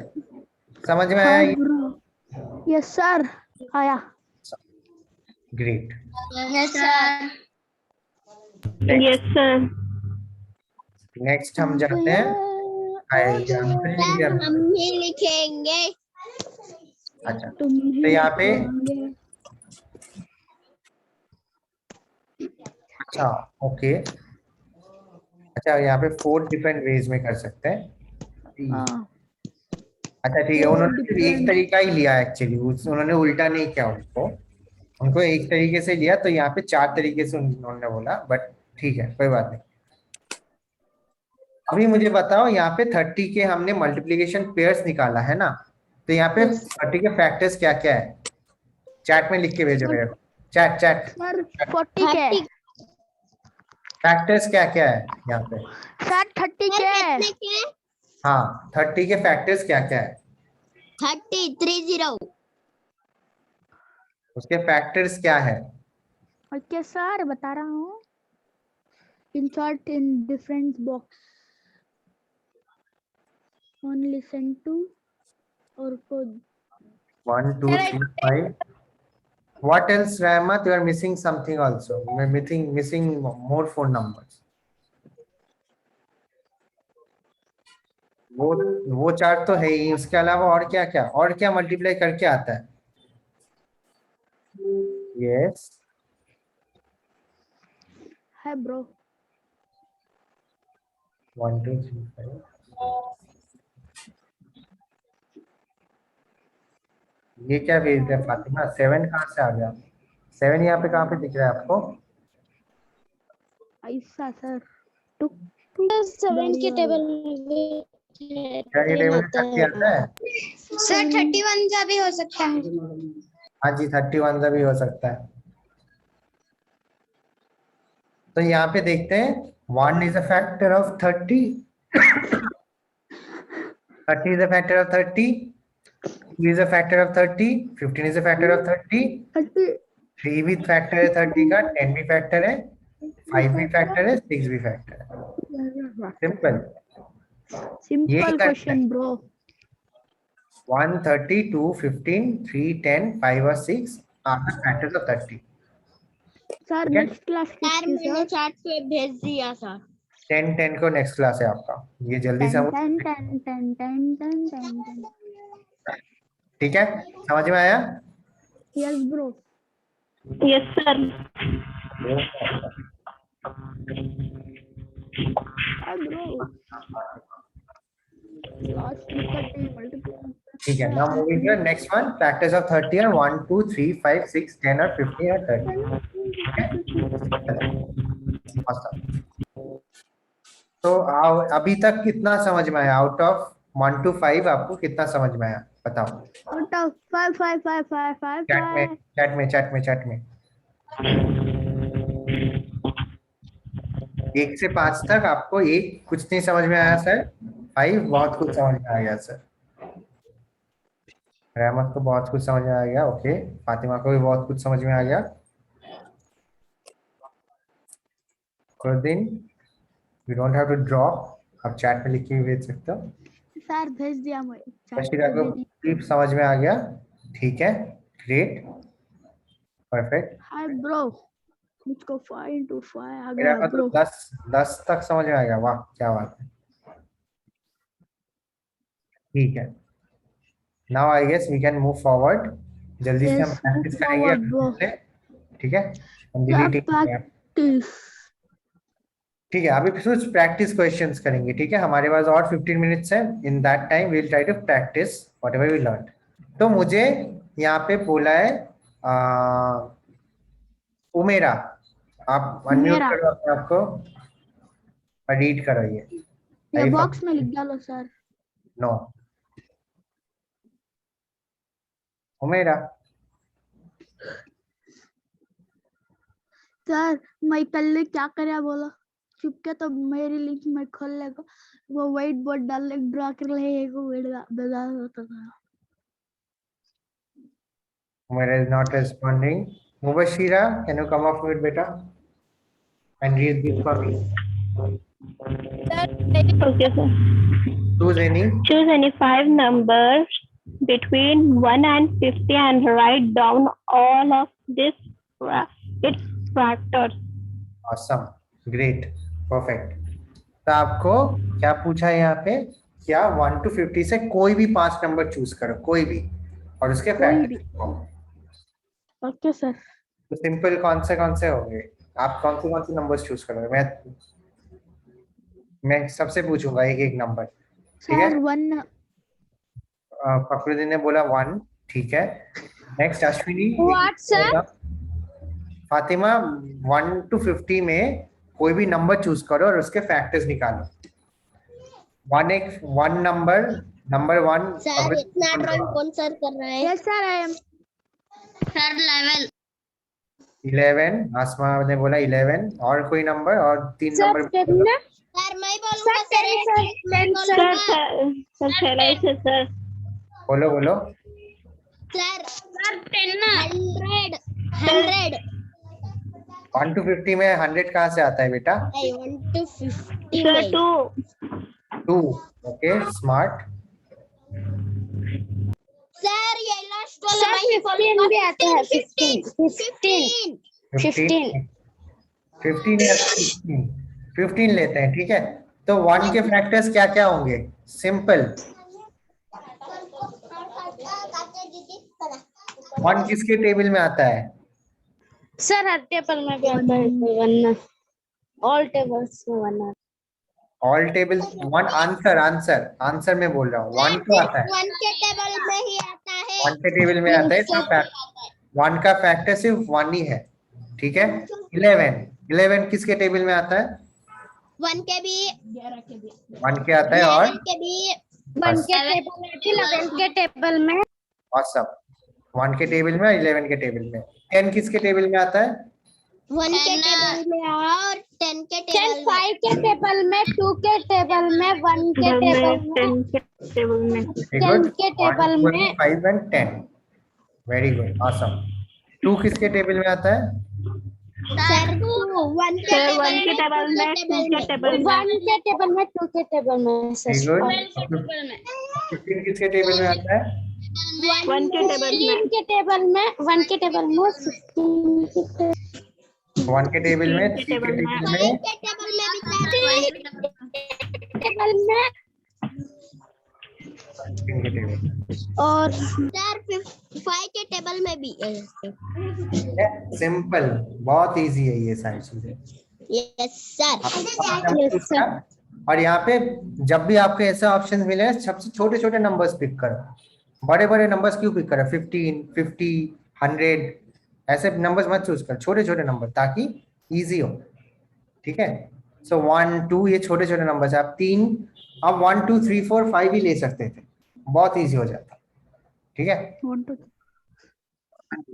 समझ में आया हाँ ये? ब्रो, यस सर, आया। Great. Yes sir. Yes, sir. Next हम जाते हैं सर हम ही लिखेंगे। अच्छा, तुम तो यहाँ पे अच्छा ओके, अच्छा यहाँ पे 4 डिफरेंट वेज में कर सकते हैं। हाँ, अच्छा ठीक है, उन्होंने सिर्फ एक तरीका ही लिया एक्चुअली, उन्होंने उल्टा नहीं किया उनको एक तरीके से लिया, तो यहाँ पे 4 तरीके से उन्होंने बोला, बट ठीक है कोई बात नहीं। अभी मुझे बताओ, यहाँ पे 30 के हमने मल्टीप्लिकेशन पेयर्स निकाला है ना, तो यहाँ पे 30 के फैक्टर्स क्या क्या है, चैट में लिख के भेजो मेरे को, चैट। सर 40 के फैक्टर्स क्या क्या है यहाँ पे? सर 30 के, कितने के? हाँ 30 के फैक्टर्स क्या क्या है? 30 उसके फैक्टर्स क्या है? ओके सर बता रहा हूँ, in short in different box, only send to और code 1 2 3 5. What else, Rahmat? You are missing something also. We're missing more phone numbers. वो 4 तो है ही, उसके अलावा और क्या मल्टीप्लाई करके आता है? यस, है ब्रो। 1 2 3 5. ये क्या भेज दिया फातिमा? 7 कहाँ से आ गया? 7 यहाँ पे कहाँ पे दिख रहा है आपको? ऐसा सर 7 के टेबल में क्या ये टेबल में 30 आता है? सर 31 का भी हो सकता है। हाँ जी, 31 का भी हो सकता है। तो यहाँ पे देखते हैं, 1 is a factor of 30, 30 is a factor of 30, 2 is a factor of 30, 15 is a factor of 30, 3 भी फैक्टर है 30 का, 10 भी फैक्टर है, 5 भी फैक्टर है, 6 भी फैक्टर है। Simple, simple question bro. 1 30 2 15 3 10 5 और 6 are the factors of 30। Sir Okay. Next class sir मैंने चैट पे भेज दिया सर। 10 को नेक्स्ट क्लास है आपका, ये जल्दी से 10 ठीक है, समझ में आया? Yes bro. Yes, sir. Bro last multiply. ठीक है, now moving to next one, factors of 30 are 1 2 3 5 6 10 और 15 और 30। awesome. तो अभी तक कितना समझ में आया? आउट ऑफ 1 to 5 आपको कितना समझ में आया बताओ? आउट ऑफ 5 चैट में 1 से 5 तक आपको 1 कुछ नहीं समझ में आया सर, 5 बहुत कुछ समझ में आ गया सर, रहमत को बहुत कुछ समझ में आ गया, ओके, फातिमा को भी बहुत कुछ समझ में आ गया, then you don't have to drop, आप चैट में लिख के भेज सकते हो। सर भेज दिया मैं बशीरा को भी समझ में आ गया, ठीक है, ग्रेट, परफेक्ट। हाय ब्रो, मुझको 5 into 5 आ मेरा गया ब्रो। 10 तक समझ में आ गया, वाह क्या बात है, ठीक है। Now I guess we can move forward, जल्दी से हम प्रैक्टिस करेंगे, ठीक है, हम डिलीटिंग, ठीक है, अभी कुछ प्रैक्टिस क्वेश्चंस करेंगे, ठीक है, हमारे पास और 15 मिनट्स है, in that time we will try to practise whatever we learn. तो मुझे यहाँ पे बोला है उमेरा, आप अनम्यूट करो अपने आपको और रीड करो, ये बॉक्स में लिख डालो सर। नो हुमैरा सर मैं पहले क्या करे बोला चुपके तो मेरी लिंक में खोल लेगा वो व्हाइट बोर्ड डाल ले ड्रा कर लेगा बेगा होता था Humaira is not responding. Mubashira, can you come off mute beta and read this for me? Sir, Okay, sir. Choose any. Choose any 5 numbers between 1 and 50 and write down all of its factors. Awesome, great, perfect. तो आपको क्या पूछा है यहाँ पे, क्या 1 to 50 से कोई भी 5 नंबर चूज करो, कोई भी, और उसके फैक्टर. ओके सर तो सिंपल कौन से होंगे, आप कौन से नंबर्स चूज करोगे? मैं सबसे पूछूंगा एक एक नंबर, ठीक है? सर 1 फखरुद्दीन ने बोला 1, ठीक है. Next Ashwini. What, sir? Fatima 1 to 50 में कोई भी नंबर चूज करो और उसके फैक्टर्स निकालो. One number 1. सर इतना ड्राइंग कौन सर कर रहा है? Yes sir I am sir level 11. आसमा ने बोला 11. और कोई नंबर और 3 नंबर. सर मैं बोलूंगा सर मैं बोलूंगा Sir. बोलो. सर 100 1 to 50 में 100 कहाँ से आता है बेटा? I want to 50 Sir, में। 2. 2. Okay, smart. सर ये लास्ट वाला मैं ही बोलूंगा भी आता है 15 लेते हैं, ठीक है. तो 1 के फैक्टर्स क्या क्या होंगे? सिंपल. 1 किसके टेबल में आता है? सर हर टेबल में भी आता है वरना ऑल टेबल्स में वरना ऑल टेबल 1. आंसर में बोल रहा हूँ. 1 क्यों आता है? 1 के टेबल में ही आता है 1 के टेबल में आता है. तो 1 का फैक्टर सिर्फ 1 ही है, ठीक है. 11 किसके टेबल में आता है? 1 के भी 1 के आता है. और 11 के भी 1 के टेबल में awesome. 1 के टेबल में, 11 के टेबल में. 10 किसके टेबल में आता है? 1 के टेबल में और 10 के टेबल में 5 के टेबल में 2 के टेबल में 1 के टेबल में 10 के टेबल में. 10 के टेबल में 5 and 10. Very good, awesome. 2 किसके टेबल में आता है? सर 1 के Sir, 1 के टेबल में, 2 के टेबल में. 1 के टेबल में 2 के टेबल में वेरी गुड. 15 किसके टेबल में आता है? 1 के टेबल में. 3 के टेबल में 1 के टेबल में 16 1 के टेबल में, 3 के टेबल में, के टेबल में भी टेबल में 3 के टेबल में. और सर 5 के टेबल में भी सिंपल, बहुत इजी है ये सारी चीजें. यस सर और यहाँ पे जब भी आपको ऐसे ऑप्शन मिले, सबसे छोटे छोटे नंबर्स पिक करो. बड़े बड़े नंबर्स क्यों पिक करो? 15, 50, 100 ऐसे नंबर्स मत चूज कर. छोटे छोटे नंबर, ताकि इजी हो, ठीक है. सो 1, 2 ये छोटे छोटे नंबर्स. आप 3, अब 1, 2, 3, 4, 5 भी ले सकते थे, बहुत इजी हो जाता, ठीक है.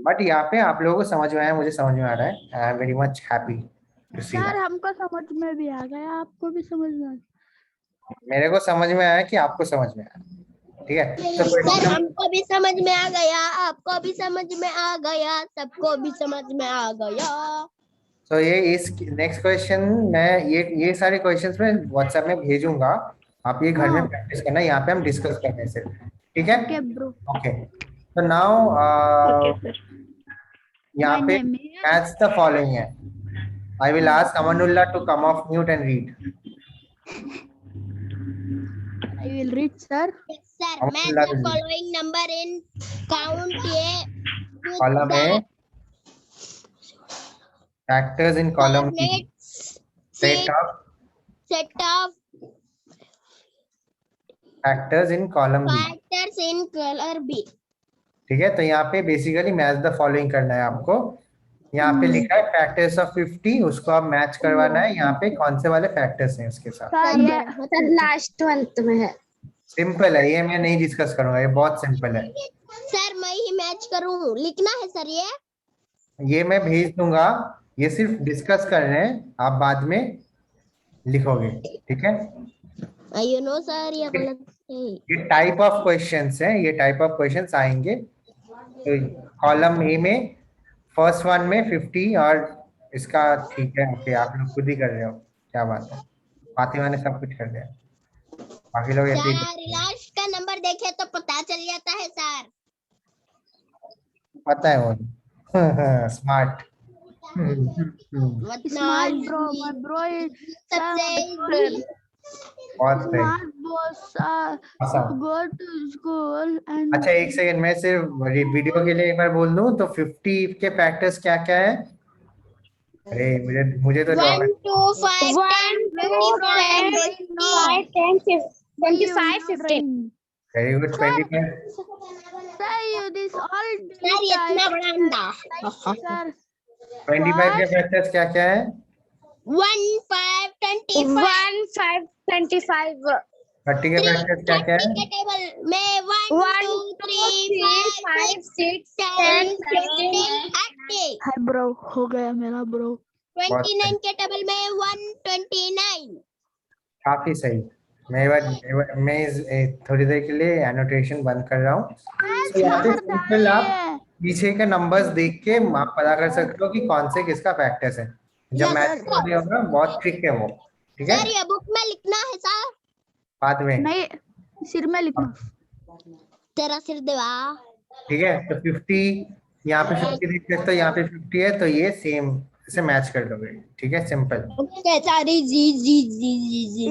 बट यहाँ पे आप लोगों को समझ में आया, मुझे समझ में आ रहा है. I am very much happy to see sir that. हमको समझ में भी आ गया आपको भी समझ में आ गया मेरे को समझ में आया कि आपको समझ में आया, ठीक है. तो सर हमको भी समझ में आ गया, आपको भी समझ में आ गया, सबको भी समझ में आ गया. तो ये इस नेक्स्ट क्वेश्चन मैं ये सारे क्वेश्चंस मैं व्हाट्सएप में भेजूंगा. आप ये घर में प्रैक्टिस करना. यहाँ पे हम डिस्कस करने से, ठीक है. Okay bro okay. तो नाउ Okay, sir. यहाँ पे मैच द फॉलोइंग है. I will ask Amanullah to come off mute and read. I will read sir sir match the following number in count A column है factors in column B. Set of factors in column B, factors in colour B. ठीक है. तो यहाँ पे बेसिकली मैच द फॉलोइंग करना है आपको. यहाँ पे लिखा है फैक्टर्स ऑफ 50, उसको आप मैच करवाना है. यहाँ पे कौन से वाले फैक्टर्स हैं उसके साथ. सर ये लास्ट मंथ में है सिंपल है ये, मैं नहीं डिस्कस करूंगा, ये बहुत सिंपल है। सर मैं ही मैच करूं, लिखना है सर ये मैं भेज दूंगा, ये सिर्फ डिस्कस कर रहे हैं, आप बाद में लिखोगे, ठीक है। यू नो सर ये गलत है। ये टाइप ऑफ क्वेश्चंस हैं, ये टाइप ऑफ क्वेश्चंस आएंगे। तो कॉलम ए में फर्स्ट वन में 50 और इसका ठीक है, ओके आप लोग खुद ही कर रहे हो, क्या बात है, फातिमा ने सब कुछ कर दिया, बाकी लोग ऐसे ही सर लास्ट का नंबर देखे तो पता चल जाता है सर। पता है वो smart. Smart bro, my bro is सबसे बहुत सही। Smart boss awesome. Go to school and अच्छा एक सेकंड, मैं सिर्फ वीडियो के लिए एक बार बोल दूं तो 50 के फैक्टर्स क्या क्या है। अरे मुझे तो 1 2 5 1 2 5 10 25 15 very good 25। Sir you this all sir ये इतना बड़ा अंडा। सर 25 के फैक्टर्स क्या क्या है। 1 5 25 1 5 25 30 के फैक्टर्स क्या क्या है। के टेबल में 1 2 3 5 6 7 8 हाय ब्रो, हो गया मेरा ब्रो। 29 के टेबल में 129। काफी सही। मैं थोड़ी देर के लिए एनोटेशन बंद कर रहा हूँ। तो यहाँ पे सिंपल आप पीछे के नंबर्स देख के आप पता कर सकते हो कि कौन से किसका फैक्टर्स है। जब Yes, मैथ sir. में होगा बहुत ट्रिक है वो, ठीक है, सर ये बुक में लिखना है सर। बाद में, नहीं, सिर में लिखना। तेरा सिर देवा। ठीक है। तो 50 यहाँ पे 50 देख सकते हो, यहाँ पे 50 है, तो ये सेम से मैच कर दोगे, ठीक है, सिंपल। ओके सारी जी जी जी जी जी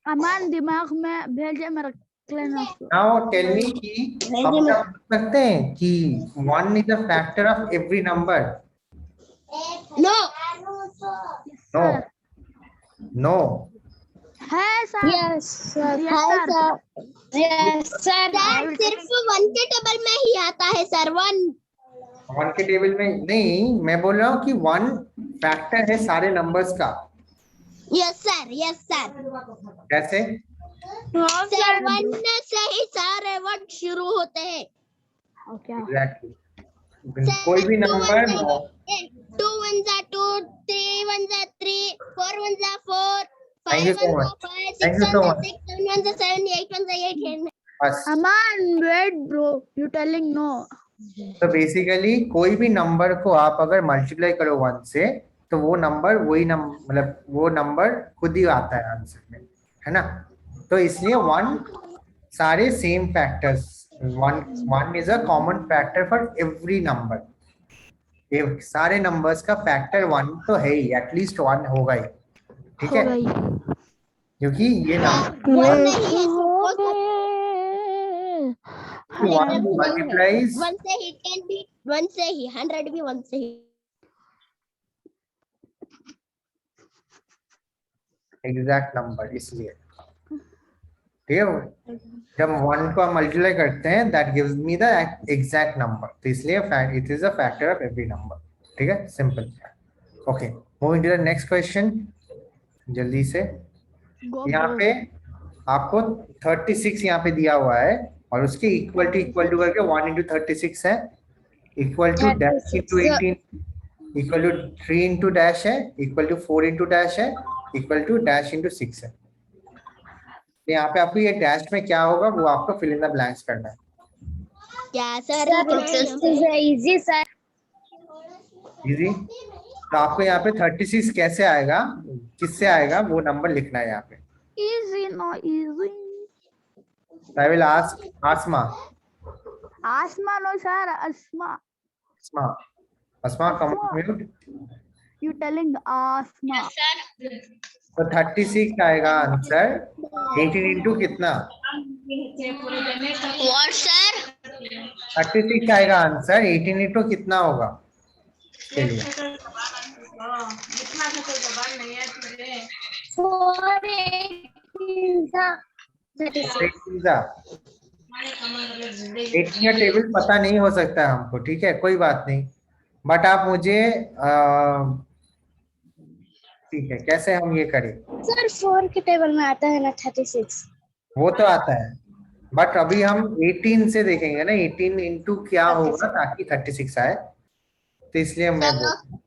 अमान दिमाग में भेजे में रख लेना। नाउ टेल मी कि आप क्या पूछ सकते हैं कि 1 is a factor of every number. No no no है sir. Yes sir. Yes, sir. Yes sir. Sir सिर्फ 1 के टेबल में ही आता है सर। 1 1 के टेबल में नहीं, मैं बोल रहा हूँ कि 1 फैक्टर है सारे नंबर्स का। Yes sir yes sir. कैसे। सर 1 से ही सारे वर्ड शुरू होते हैं। क्या एग्जैक्टली कोई भी number 2 1 2 3 1 3 4 1 4 Thank 5 you so 1 much. 5 Thank 6 you so 1 much. 6 7 1 7 8 1 8 बस। Aman wait bro, you telling no. तो बेसिकली कोई भी नंबर को आप अगर मल्टीप्लाई करो 1 से तो वो नंबर वही नंबर, मतलब वो नंबर खुद ही आता है आंसर में, है ना। तो इसलिए 1 सारे same factors, 1 is a common factor for every number. ये सारे नंबर्स का फैक्टर 1 तो है ही, एटलीस्ट 1 होगा ही, ठीक है, क्योंकि ये नंबर वो 1 नहीं है वो 1 मल्टीप्लाइज 1 से ही 10 भी 1 से ही 100 भी 1 से ही। एग्जैक्ट नंबर, इसलिए ठीक है। जब 1 को हम मल्टीप्लाई करते हैं that gives me the exact number, तो इसलिए it is a factor of every number, ठीक है, simple. Okay moving to the next question जल्दी से। यहाँ पे आपको 36 यहाँ पे दिया हुआ है और उसके इक्वल टू करके 1 into 36 है, equal to dash into 18, equal to 3 into dash है, इक्वल टू 4 into डैश है, इक्वल टू डैश इंटू 6 है। तो यहाँ पे आपको ये डैश में क्या होगा वो आपको फिल इन द ब्लैंक्स करना है। क्या सर Easy sir. इजी। तो आपको यहाँ पे 36 कैसे आएगा, किससे आएगा, वो नंबर लिखना है यहाँ पे। Easy no easy. I will ask Asma. Asma no sir, Asma. Asma, come on mute. You telling Asma. तो 36 आएगा आंसर, 18 into कितना, व्हाट सर 36 आएगा आंसर, 18 into कितना होगा, चलिए 18 का टेबल पता नहीं हो सकता है हमको, ठीक है, कोई बात नहीं, बट आप मुझे ठीक है कैसे हम ये करें। सर 4 के टेबल में आता है ना 36। वो तो आता है, बट अभी हम 18 से देखेंगे ना, 18 इंटू क्या होगा ताकि 36 आए, तो इसलिए मैं बोल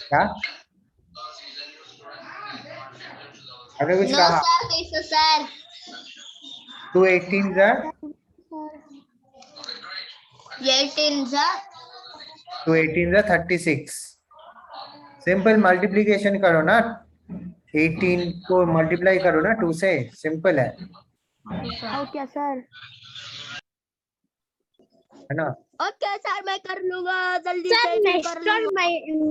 क्या अगर कुछ नो कहा सर कैसे सर 2 18 जा 18 सर 2 18 जा 36, सिंपल मल्टीप्लीकेशन करो ना, 18 को मल्टीप्लाई करो ना 2 से, सिंपल है ओके सर ना। ओके सर मैं कर लूंगा जल्दी Sir, से next कर one, लूंगा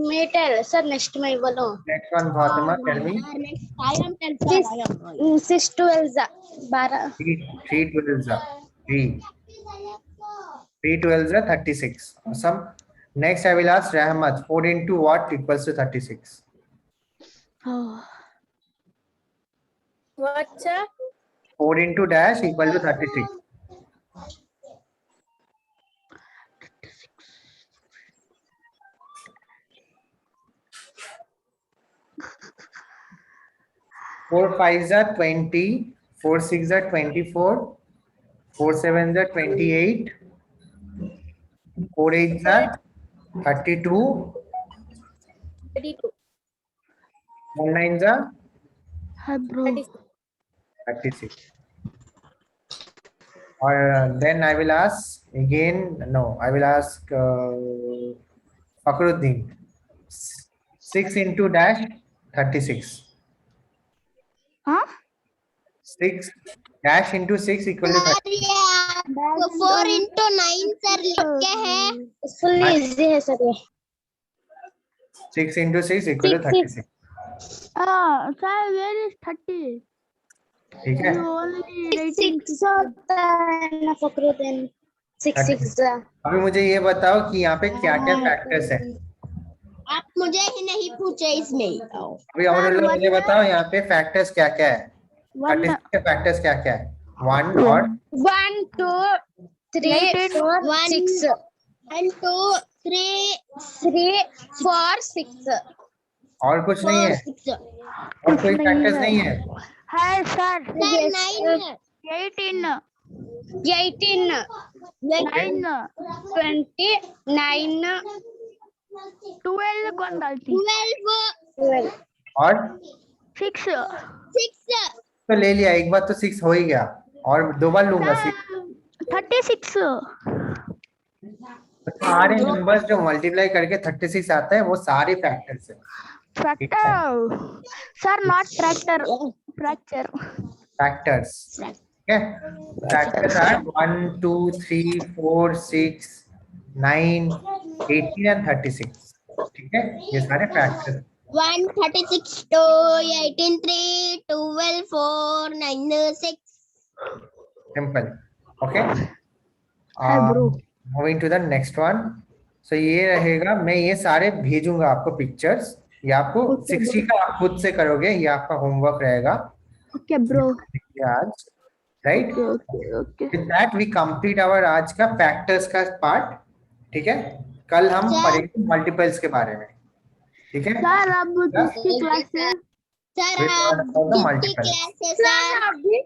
may tell. Sir, next my बोलो. Next one Fatima, tell me. I am 10 sir I am 6 12 जा 12. 3 12 जा 3 12 जा 36, awesome. Next I will ask Rahmat, 4 into what equals to 36? What, sir? 4 into dash equal to 36. Four 5s are 20, 4 6s are 24, 4 7s are 28, 4 8s are 32, 32. 1 9s are Hi bro. 36. Or then I will ask again, no, I will ask Fakhruddin. 6 into dash 36. Huh? 6 dash into 6 equal to 36. तो 4 into 9 सर लिख के है Full easy है sir ये. 6 into 6 equal to 36. Sir, where is 30? ठीक है, You only writing 6 होता है ना फकरुद्दीन. 6 6 जा. अभी मुझे ये बताओ कि यहाँ पे क्या क्या फैक्टर्स है। आप मुझे ही नहीं पूछे इसमें अभी अमरुल्लाह मुझे बताओ यहाँ पे फैक्टर्स क्या क्या है, 36 के फैक्टर्स क्या क्या है। 1 और 1 2 3 4 6 1 2 3 3 4 6. और कुछ नहीं है, 6 और कोई फैक्टर्स नहीं है। Hi sir. 9 18. 18 9. 29 12 कौन डालती? 12 और 6. 6 तो ले लिया, एक बार तो 6 हो ही गया, और दो बार लूंगा 6। 36. सारे नंबर्स जो मल्टीप्लाई करके 36 आता है वो सारे फैक्टर्स है। Tractor. Sir, not tractor. Fracture. Factors, ठीक है, फैक्टर्स आर 1 2 3 4 6 9 18 एंड 36, ठीक है, ये सारे factors. 1 36 2 18 3 12 4 9 6 simple, okay. Hi bro. Moving to the next one. So ये रहेगा, मैं ये सारे भेजूंगा आपको पिक्चर्स, ये आपको 60 का आप खुद से करोगे, ये आपका होमवर्क रहेगा Okay bro. आज, right. Okay. With that we complete our आज का फैक्टर्स का पार्ट, ठीक है। कल हम पढ़ेंगे मल्टीपल्स के बारे में, ठीक है। Sir, अब किसकी क्लास है? सर आप कितनी क्लास है सर अभी